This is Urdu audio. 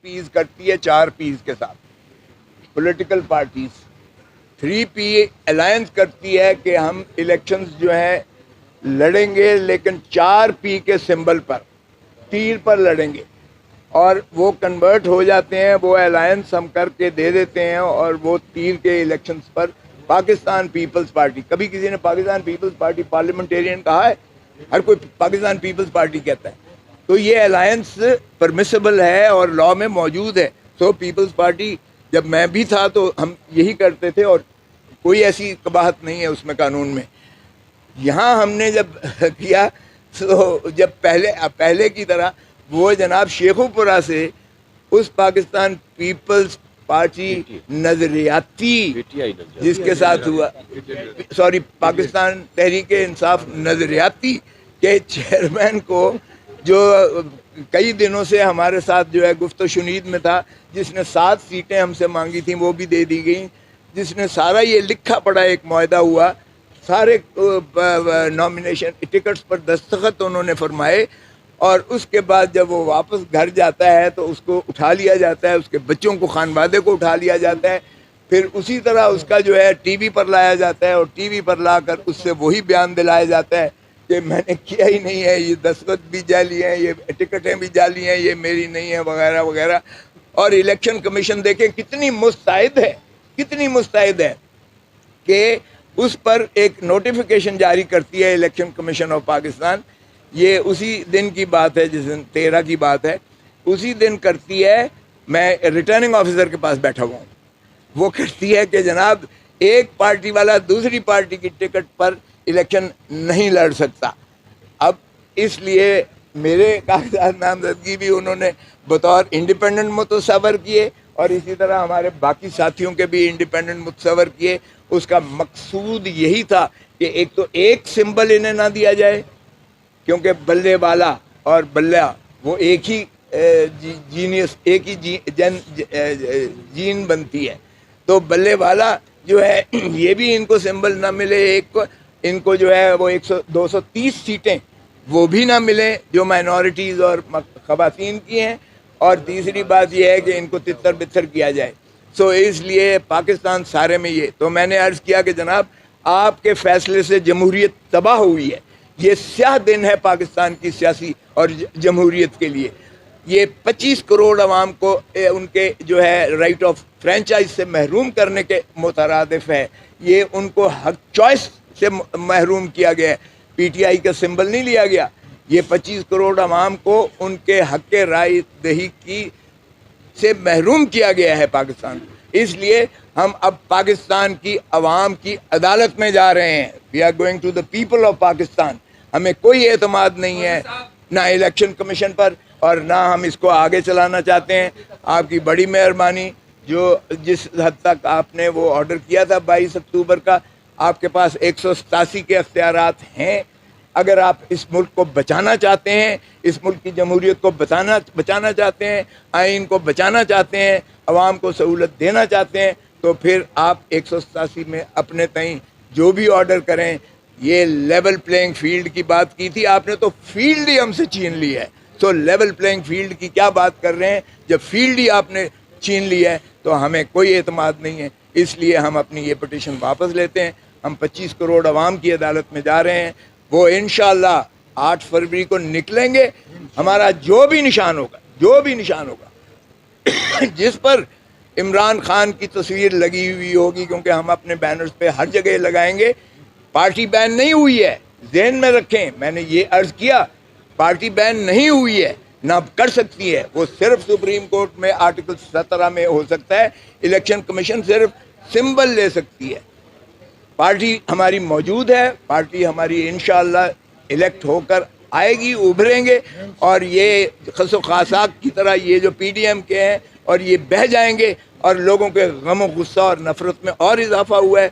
پیز کرتی ہے 4 پیز کے ساتھ. پولیٹیکل پارٹیز 3 پی الائنس کرتی ہے کہ ہم الیکشنز جو ہیں لڑیں گے لیکن 4 پی کے سمبل پر، تیر پر لڑیں گے، اور وہ کنورٹ ہو جاتے ہیں. وہ الائنس ہم کر کے دے دیتے ہیں اور وہ تیر کے الیکشنز پر پاکستان پیپلز پارٹی. کبھی کسی نے پاکستان پیپلز پارٹی پارلیمنٹیرین کہا ہے؟ ہر کوئی پاکستان پیپلز پارٹی کہتا ہے. تو یہ الائنس پرمیسیبل ہے اور لا میں موجود ہے. سو پیپلز پارٹی جب میں بھی تھا تو ہم یہی کرتے تھے اور کوئی ایسی قباحت نہیں ہے اس میں قانون میں. یہاں ہم نے جب کیا تو جب پہلے کی طرح وہ جناب شیخو پورہ سے اس پاکستان پیپلز پارٹی نظریاتی جس کے ساتھ ہوا، سوری پاکستان تحریک انصاف نظریاتی کے چیئرمین کو، جو کئی دنوں سے ہمارے ساتھ جو ہے گفت و شنید میں تھا، جس نے 7 سیٹیں ہم سے مانگی تھیں وہ بھی دے دی گئیں، جس نے سارا یہ لکھا پڑا ایک معاہدہ ہوا، سارے نامینیشن ٹکٹس پر دستخط انہوں نے فرمائے، اور اس کے بعد جب وہ واپس گھر جاتا ہے تو اس کو اٹھا لیا جاتا ہے، اس کے بچوں کو، خانوادے کو اٹھا لیا جاتا ہے. پھر اسی طرح اس کا جو ہے ٹی وی پر لایا جاتا ہے اور ٹی وی پر لا کر اس سے وہی بیان دلایا جاتا ہے کہ میں نے کیا ہی نہیں ہے، یہ دستخط بھی جعلی ہیں، یہ ٹکٹیں بھی جعلی ہیں، یہ میری نہیں ہے، وغیرہ وغیرہ. اور الیکشن کمیشن دیکھیں کتنی مستعد ہے کہ اس پر ایک نوٹیفیکیشن جاری کرتی ہے الیکشن کمیشن آف پاکستان. یہ اسی دن کی بات ہے، جس دن 13 کی بات ہے، اسی دن کرتی ہے. میں ریٹرننگ آفیسر کے پاس بیٹھا ہوا ہوں، وہ کرتی ہے کہ جناب ایک پارٹی والا دوسری پارٹی کی ٹکٹ پر الیکشن نہیں لڑ سکتا. اب اس لیے میرے کاغذات نامزدگی بھی انہوں نے بطور انڈیپینڈنٹ متصور کیے اور اسی طرح ہمارے باقی ساتھیوں کے بھی انڈیپینڈنٹ متصور کیے. اس کا مقصود یہی تھا کہ ایک تو ایک سمبل انہیں نہ دیا جائے، کیونکہ بلے والا اور بلہ وہ ایک ہی جینیس، ایک ہی جین بنتی ہے. تو بلے والا جو ہے یہ بھی ان کو سمبل نہ ملے، ایک کو ان کو جو ہے وہ 230 سیٹیں وہ بھی نہ ملیں جو مائنورٹیز اور خواتین کی ہیں. اور تیسری بات یہ ہے کہ ان کو تتر بتر کیا جائے. سو اس لیے پاکستان سارے میں یہ، تو میں نے عرض کیا کہ جناب آپ کے فیصلے سے جمہوریت تباہ ہوئی ہے. یہ سیاہ دن ہے پاکستان کی سیاسی اور جمہوریت کے لیے. یہ 25 کروڑ عوام کو ان کے جو ہے رائٹ آف فرینچائز سے محروم کرنے کے مترادف ہے. یہ ان کو حق چوائس سے محروم کیا گیا ہے. پی ٹی آئی کا سمبل نہیں لیا گیا. یہ 25 کروڑ عوام کو ان کے حق رائے دہی کی سے محروم کیا گیا ہے پاکستان. اس لیے ہم اب پاکستان کی عوام کی عدالت میں جا رہے ہیں. We are going to the people of Pakistan. ہمیں کوئی اعتماد نہیں ہے نہ الیکشن کمیشن پر اور نہ ہم اس کو آگے چلانا چاہتے ہیں. آپ کی بڑی مہربانی، جو جس حد تک آپ نے وہ آرڈر کیا تھا 22 اکتوبر کا، آپ کے پاس 187 کے اختیارات ہیں. اگر آپ اس ملک کو بچانا چاہتے ہیں، اس ملک کی جمہوریت کو بچانا چاہتے ہیں، آئین کو بچانا چاہتے ہیں، عوام کو سہولت دینا چاہتے ہیں، تو پھر آپ 187 میں اپنے تئیں جو بھی آرڈر کریں. یہ لیول پلینگ فیلڈ کی بات کی تھی آپ نے، تو فیلڈ ہی ہم سے چھین لی ہے. سو لیول پلینگ فیلڈ کی کیا بات کر رہے ہیں جب فیلڈ ہی آپ نے چھین لی ہے؟ تو ہمیں کوئی اعتماد نہیں ہے. اس لیے ہم اپنی یہ پٹیشن واپس لیتے ہیں. ہم 25 کروڑ عوام کی عدالت میں جا رہے ہیں. وہ انشاءاللہ 8 فروری کو نکلیں گے. ہمارا جو بھی نشان ہوگا جس پر عمران خان کی تصویر لگی ہوئی ہوگی، کیونکہ ہم اپنے بینرز پہ ہر جگہ لگائیں گے. پارٹی بین نہیں ہوئی ہے، ذہن میں رکھیں. میں نے یہ عرض کیا، پارٹی بین نہیں ہوئی ہے، نہ کر سکتی ہے. وہ صرف سپریم کورٹ میں آرٹیکل 17 میں ہو سکتا ہے. الیکشن کمیشن صرف سمبل لے سکتی ہے. پارٹی ہماری موجود ہے، پارٹی ہماری انشاءاللہ الیکٹ ہو کر آئے گی، ابھریں گے. اور یہ خس و خاصاک کی طرح یہ جو پی ڈی ایم کے ہیں اور یہ بہہ جائیں گے اور لوگوں کے غم و غصہ اور نفرت میں اور اضافہ ہوا ہے.